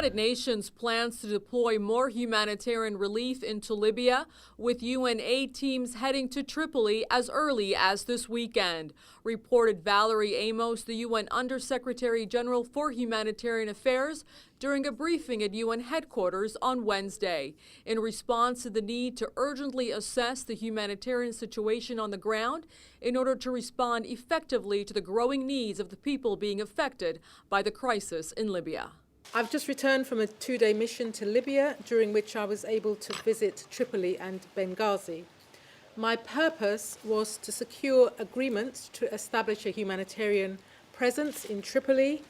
United Nations plans to deploy more humanitarian relief into Libya, with UN aid teams heading to Tripoli as early as this weekend, reported Valerie Amos, the UN Undersecretary General for Humanitarian Affairs, during a briefing at UN headquarters on Wednesday, in response to the need to urgently assess the humanitarian situation on the ground in order to respond effectively to the growing needs of the people being affected by the crisis in Libya. I've just returned from a 2-day mission to Libya, during which I was able to visit Tripoli and Benghazi. My purpose was to secure agreements to establish a humanitarian presence in Tripoli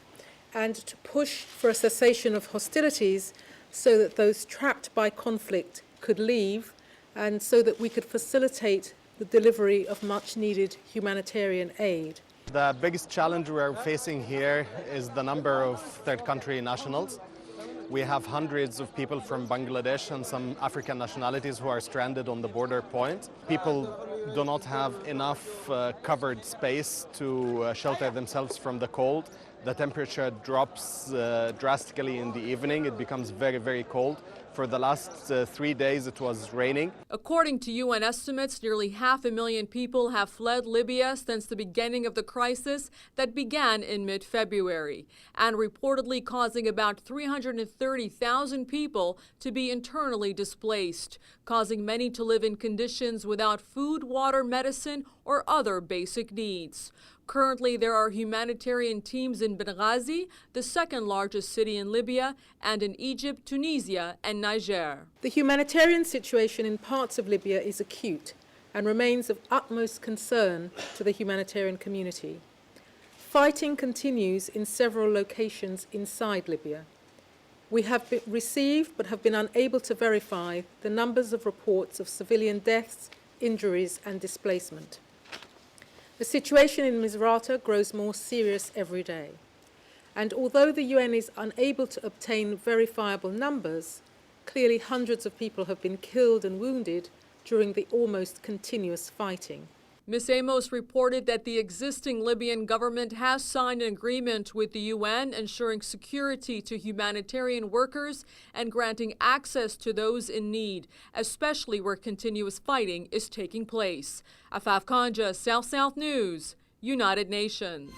and to push for a cessation of hostilities so that those trapped by conflict could leave and so that we could facilitate the delivery of much-needed humanitarian aid. The biggest challenge we're facing here is the number of third country nationals. We have hundreds of people from Bangladesh and some African nationalities who are stranded on the border point. People do not have enough covered space to shelter themselves from the cold. The temperature drops drastically in the evening. It becomes very, very cold. For the last 3 days, it was raining. According to UN estimates, nearly 500,000 people have fled Libya since the beginning of the crisis that began in mid-February, and reportedly causing about 330,000 people to be internally displaced, causing many to live in conditions without food, water, medicine, or other basic needs. Currently, there are humanitarian teams in Benghazi, the second largest city in Libya, and in Egypt, Tunisia, and Niger. The humanitarian situation in parts of Libya is acute and remains of utmost concern to the humanitarian community. Fighting continues in several locations inside Libya. We have received but have been unable to verify the numbers of reports of civilian deaths, injuries, and displacement. The situation in Misrata grows more serious every day. And although the UN is unable to obtain verifiable numbers, clearly hundreds of people have been killed and wounded during the almost continuous fighting. Ms. Amos reported that the existing Libyan government has signed an agreement with the UN ensuring security to humanitarian workers and granting access to those in need, especially where continuous fighting is taking place. Afaf Kanja, South News, United Nations.